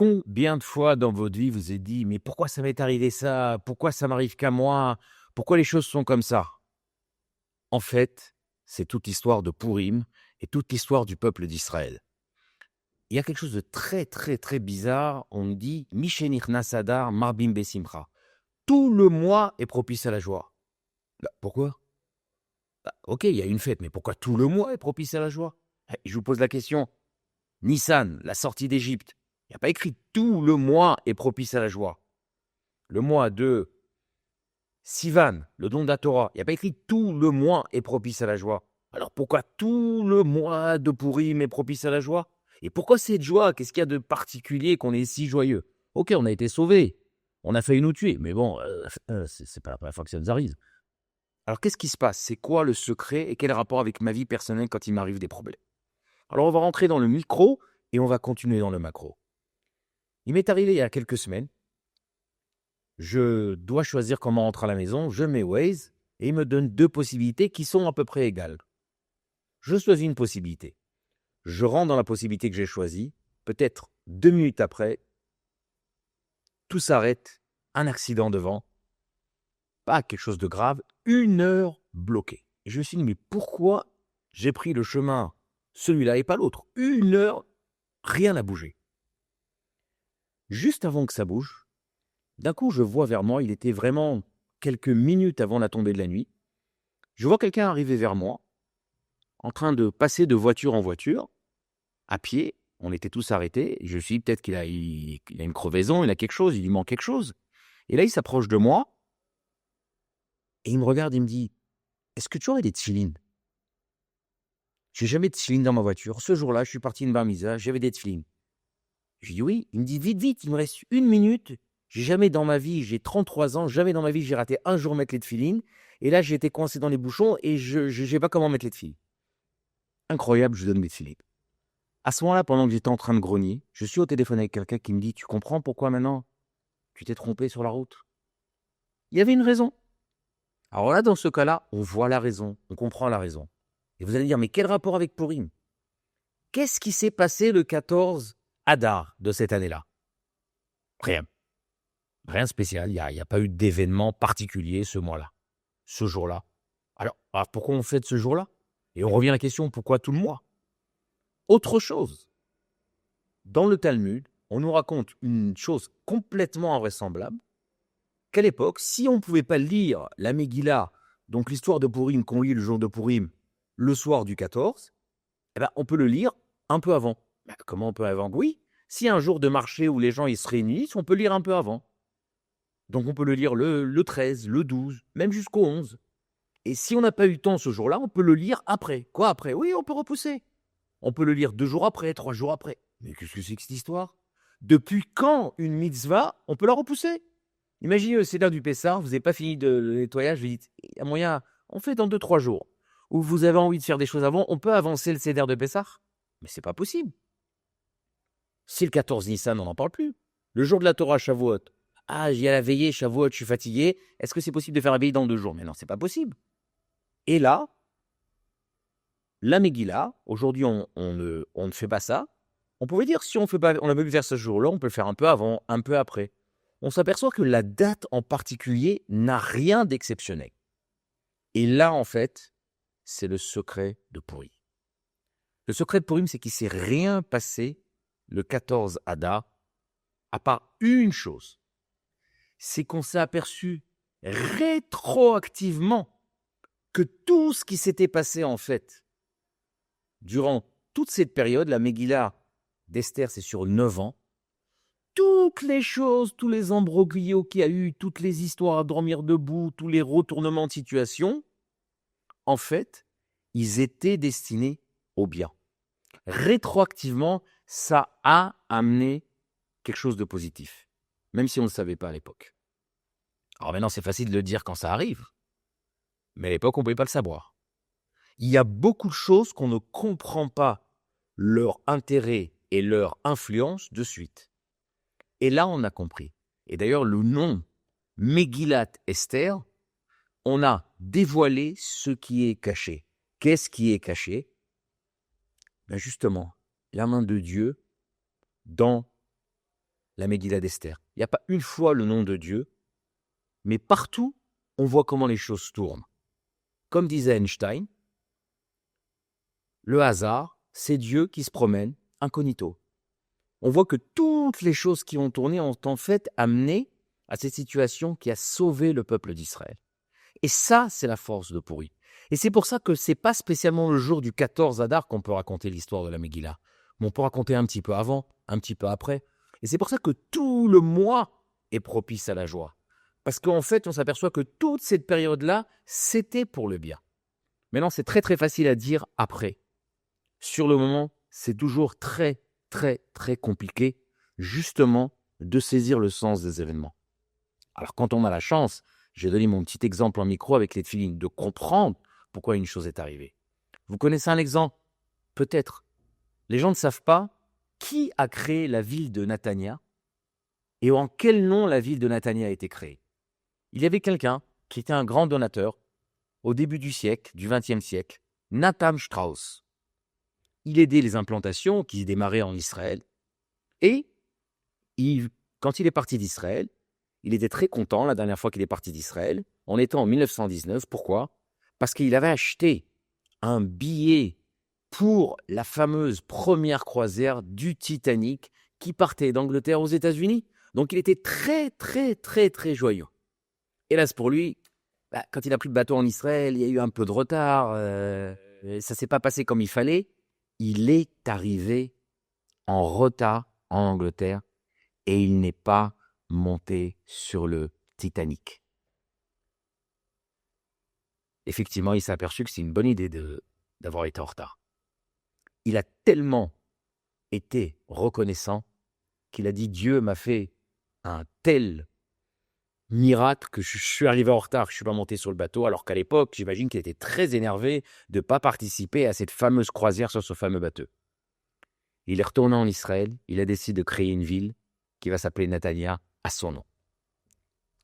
Combien de fois dans votre vie vous êtes dit: «Mais pourquoi ça m'est arrivé ça? Pourquoi ça m'arrive qu'à moi? Pourquoi les choses sont comme ça?» En fait, c'est toute l'histoire de Pourim et toute l'histoire du peuple d'Israël. Il y a quelque chose de très, très, très bizarre. On nous dit: «Mishenich nasadar marbim besimcha». Tout le mois est propice à la joie. Bah, pourquoi? Bah, OK, il y a une fête, mais pourquoi tout le mois est propice à la joie? Je vous pose la question. Nissan, la sortie d'Égypte, il n'y a pas écrit tout le mois est propice à la joie. Le mois de Sivan, le don de la Torah, il n'y a pas écrit tout le mois est propice à la joie. Alors pourquoi tout le mois de Pourim est propice à la joie? Et pourquoi cette joie? Qu'est-ce qu'il y a de particulier qu'on est si joyeux? Ok, on a été sauvés, on a failli nous tuer, mais bon, c'est pas la première fois que ça nous arrive. Alors qu'est-ce qui se passe? C'est quoi le secret et quel rapport avec ma vie personnelle quand il m'arrive des problèmes? Alors on va rentrer dans le micro et on va continuer dans le macro. Il m'est arrivé il y a quelques semaines, je dois choisir comment rentrer à la maison, je mets Waze et il me donne deux possibilités qui sont à peu près égales. Je choisis une possibilité. Je rentre dans la possibilité que j'ai choisie. Peut-être 2 minutes après, tout s'arrête, un accident devant, pas quelque chose de grave, 1 heure bloquée. Et je me suis dit, mais pourquoi j'ai pris le chemin, celui-là et pas l'autre? 1 heure, rien n'a bougé. Juste avant que ça bouge, d'un coup, je vois vers moi, il était vraiment quelques minutes avant la tombée de la nuit. Je vois quelqu'un arriver vers moi, en train de passer de voiture en voiture, à pied. On était tous arrêtés. Je me suis dit, peut-être qu'il a une crevaison, il a quelque chose, il lui manque quelque chose. Et là, il s'approche de moi et il me regarde et il me dit, est-ce que tu aurais des tefilines? J'ai jamais de tefilines dans ma voiture. Ce jour-là, je suis parti une bar mitzvah, j'avais des tefilines. Je lui dis oui. Il me dit, vite, vite, il me reste 1 minute. J'ai jamais dans ma vie, j'ai 33 ans, jamais dans ma vie, j'ai raté un jour mettre les tefilines. Et là, j'ai été coincé dans les bouchons et je ne sais pas comment mettre les tefilines. Incroyable, je donne mes tefilines. À ce moment-là, pendant que j'étais en train de grogner, je suis au téléphone avec quelqu'un qui me dit, tu comprends pourquoi maintenant tu t'es trompé sur la route? Il y avait une raison. Alors là, dans ce cas-là, on voit la raison, on comprend la raison. Et vous allez dire, mais quel rapport avec Pourim? Qu'est-ce qui s'est passé le 14 Adar de cette année-là? Rien. Rien de spécial, il n'y a pas eu d'événement particulier ce mois-là, ce jour-là. Alors, pourquoi on fête ce jour-là? Et on revient à la question, pourquoi tout le mois? Autre chose, dans le Talmud, on nous raconte une chose complètement invraisemblable, qu'à l'époque, si on ne pouvait pas lire la Megillah, donc l'histoire de Pourim qu'on lit le jour de Pourim, le soir du 14, eh ben, on peut le lire un peu avant. Ben, comment un peu avant? Oui, si un jour de marché où les gens ils se réunissent, on peut lire un peu avant. Donc on peut le lire le 13, le 12, même jusqu'au 11. Et si on n'a pas eu le temps ce jour-là, on peut le lire après. Quoi après? Oui, on peut repousser. On peut le lire 2 jours après, 3 jours après. Mais qu'est-ce que c'est que cette histoire? Depuis quand une mitzvah, on peut la repousser? Imaginez le Seder du Pessah, vous n'avez pas fini le nettoyage, vous dites, il y a moyen, on fait dans 2, 3 jours. Ou vous avez envie de faire des choses avant, on peut avancer le Seder de Pessah? Mais c'est pas possible. Si le 14 Nissan, on n'en parle plus. Le jour de la Torah, Shavuot. Ah, j'y ai à la veillée, Shavuot, je suis fatigué. Est-ce que c'est possible de faire la veillée dans 2 jours? Mais non, c'est pas possible. Et là, la Megillah, aujourd'hui, on ne fait pas ça. On pouvait dire, si on fait pas, on a pu faire ce jour-là, on peut le faire un peu avant, un peu après. On s'aperçoit que la date en particulier n'a rien d'exceptionnel. Et là, en fait, c'est le secret de Pourim. Le secret de Pourim, c'est qu'il ne s'est rien passé le 14 Adar, à part une chose. C'est qu'on s'est aperçu rétroactivement que tout ce qui s'était passé, en fait, durant toute cette période, la Megillah d'Esther, c'est sur 9 ans, toutes les choses, tous les embroglios qu'il y a eu, toutes les histoires à dormir debout, tous les retournements de situation, en fait, ils étaient destinés au bien. Rétroactivement, ça a amené quelque chose de positif, même si on ne le savait pas à l'époque. Alors maintenant, c'est facile de le dire quand ça arrive, mais à l'époque, on ne pouvait pas le savoir. Il y a beaucoup de choses qu'on ne comprend pas leur intérêt et leur influence de suite. Et là, on a compris. Et d'ailleurs, le nom Megillat Esther, on a dévoilé ce qui est caché. Qu'est-ce qui est caché? Ben justement, la main de Dieu dans la Megillah d'Esther. Il n'y a pas une fois le nom de Dieu, mais partout, on voit comment les choses tournent. Comme disait Einstein, le hasard, c'est Dieu qui se promène incognito. On voit que toutes les choses qui ont tourné ont en fait amené à cette situation qui a sauvé le peuple d'Israël. Et ça, c'est la force de Pourri. Et c'est pour ça que c'est pas spécialement le jour du 14 Adar qu'on peut raconter l'histoire de la Megillah. Mais on peut raconter un petit peu avant, un petit peu après. Et c'est pour ça que tout le mois est propice à la joie. Parce qu'en fait, on s'aperçoit que toute cette période-là, c'était pour le bien. Maintenant, c'est très très facile à dire après. Sur le moment, c'est toujours très très très compliqué, justement, de saisir le sens des événements. Alors quand on a la chance, j'ai donné mon petit exemple en micro avec les tefilines, de comprendre pourquoi une chose est arrivée. Vous connaissez un exemple? Peut-être. Les gens ne savent pas qui a créé la ville de Natania et en quel nom la ville de Natania a été créée. Il y avait quelqu'un qui était un grand donateur au début du siècle, du XXe siècle, Nathan Strauss. Il aidait les implantations qui démarraient en Israël. Et quand il est parti d'Israël, il était très content la dernière fois qu'il est parti d'Israël. On était en 1919. Pourquoi? Parce qu'il avait acheté un billet pour la fameuse première croisière du Titanic qui partait d'Angleterre aux États-Unis. Donc il était très, très, très, très joyeux. Hélas pour lui, quand il n'a plus de bateau en Israël, il y a eu un peu de retard. Ça ne s'est pas passé comme il fallait. Il est arrivé en retard en Angleterre et il n'est pas monté sur le Titanic. Effectivement, il s'est aperçu que c'est une bonne idée d'avoir été en retard. Il a tellement été reconnaissant qu'il a dit « Dieu m'a fait un tel miracle que je suis arrivé en retard, que je ne suis pas monté sur le bateau », alors qu'à l'époque, j'imagine qu'il était très énervé de ne pas participer à cette fameuse croisière sur ce fameux bateau. Il est retourné en Israël, il a décidé de créer une ville qui va s'appeler Natania à son nom.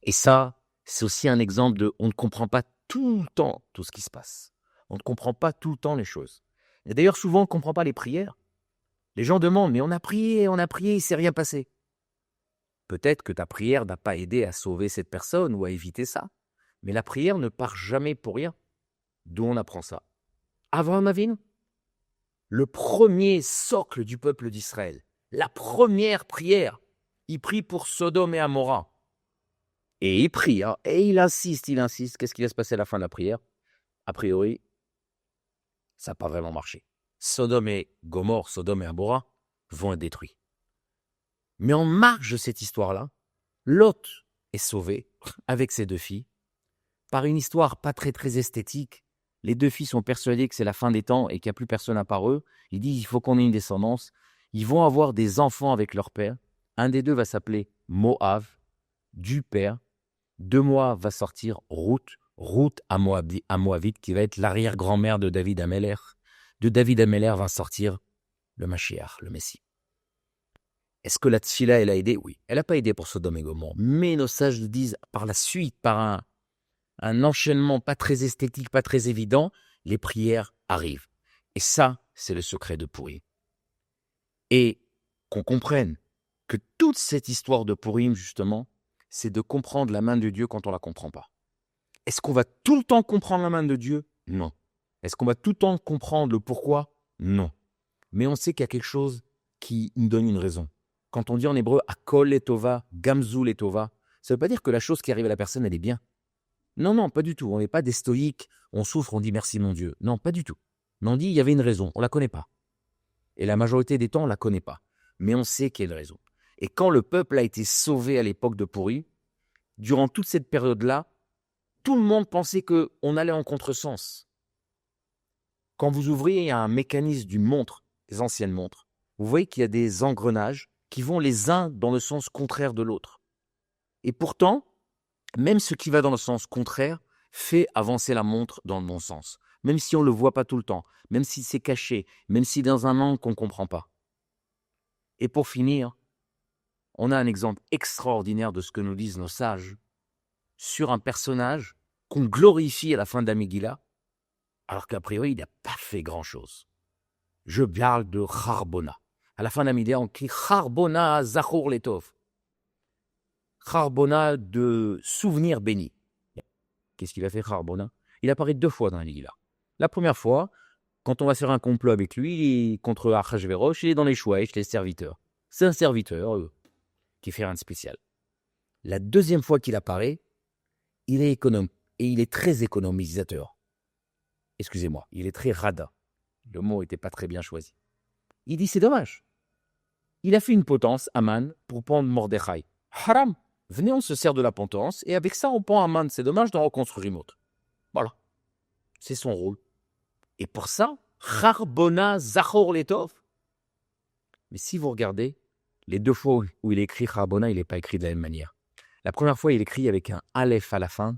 Et ça, c'est aussi un exemple de on ne comprend pas tout le temps tout ce qui se passe. On ne comprend pas tout le temps les choses. Et d'ailleurs, souvent, on ne comprend pas les prières. Les gens demandent, mais on a prié, il ne s'est rien passé. Peut-être que ta prière n'a pas aidé à sauver cette personne ou à éviter ça. Mais la prière ne part jamais pour rien. D'où on apprend ça? Avraham Avinu, le premier socle du peuple d'Israël, la première prière, il prie pour Sodome et Amora. Et il prie, et il insiste. Qu'est-ce qui va se passer à la fin de la prière? A priori, ça n'a pas vraiment marché. Sodome et Gomorrhe, Sodome et Amora vont être détruits. Mais en marge de cette histoire-là, Lot est sauvé avec ses deux filles par une histoire pas très très esthétique. Les deux filles sont persuadées que c'est la fin des temps et qu'il n'y a plus personne à part eux. Ils disent il faut qu'on ait une descendance. Ils vont avoir des enfants avec leur père. Un des deux va s'appeler Moav, du père. De Moab va sortir Ruth à Moabite, qui va être l'arrière-grand-mère de David Améler. De David Améler va sortir le Mashiach, le Messie. Est-ce que la tfila, elle a aidé? Oui. Elle n'a pas aidé pour Sodome et Gomorrhe. Mais nos sages le disent par la suite, par un enchaînement pas très esthétique, pas très évident, les prières arrivent. Et ça, c'est le secret de Pourim. Et qu'on comprenne que toute cette histoire de Pourim, justement, c'est de comprendre la main de Dieu quand on ne la comprend pas. Est-ce qu'on va tout le temps comprendre la main de Dieu? Non. Est-ce qu'on va tout le temps comprendre le pourquoi? Non. Mais on sait qu'il y a quelque chose qui nous donne une raison. Quand on dit en hébreu « akol letova, gamzu letova », ça ne veut pas dire que la chose qui arrive à la personne, elle est bien. Non, pas du tout. On n'est pas des stoïques, on souffre, on dit « merci mon Dieu ». Non, pas du tout. Mais on dit « il y avait une raison », on ne la connaît pas. Et la majorité des temps, on ne la connaît pas. Mais on sait qu'il y a une raison. Et quand le peuple a été sauvé à l'époque de Pourri, durant toute cette période-là, tout le monde pensait qu'on allait en contresens. Quand vous ouvrez un mécanisme d'une montre, des anciennes montres, vous voyez qu'il y a des engrenages qui vont les uns dans le sens contraire de l'autre. Et pourtant, même ce qui va dans le sens contraire fait avancer la montre dans le bon sens. Même si on ne le voit pas tout le temps, même si c'est caché, même si dans un angle qu'on ne comprend pas. Et pour finir, on a un exemple extraordinaire de ce que nous disent nos sages sur un personnage qu'on glorifie à la fin de la Megillah, alors qu'a priori, il n'a pas fait grand-chose. Je parle de Charbona. À la fin de la Megillah, on crie Charbona Zachor Letov. Harbona de souvenirs bénis. Qu'est-ce qu'il a fait, Harbona? Il apparaît 2 fois dans la Megillah. La première fois, quand on va faire un complot avec lui, contre Achashverosh, il est dans les chouaïch, les serviteurs. C'est un serviteur qui fait rien de spécial. La deuxième fois qu'il apparaît, il est économe. Et il est très économisateur. Excusez-moi, il est très rada. Le mot n'était pas très bien choisi. Il dit, c'est dommage. Il a fait une potence, Aman, pour pendre Mordechai. Haram. Venez, on se sert de la potence, et avec ça, on pend Aman. C'est dommage d'en reconstruire une autre. Voilà. C'est son rôle. Et pour ça, Harbona Zachor Letov. Mais si vous regardez, les 2 fois où il écrit Harbona, il n'est pas écrit de la même manière. La première fois, il écrit avec un Aleph à la fin,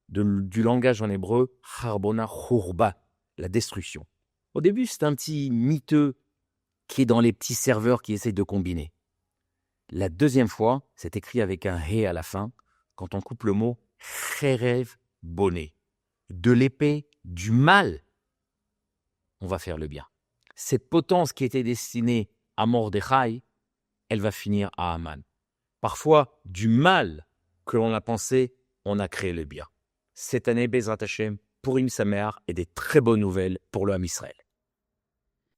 du langage en hébreu, Harbona Churba, la destruction. Au début, c'est un petit miteux qui est dans les petits serveurs qui essayent de combiner. La deuxième fois, c'est écrit avec un He à la fin, quand on coupe le mot Cherev Boné. De l'épée, du mal, on va faire le bien. Cette potence qui était destinée à Mordechai, elle va finir à Aman. Parfois, du mal que l'on a pensé, on a créé le bien. Cette année, Bezrat Hashem, Purim Sameach et des très bonnes nouvelles pour le Ham Israël.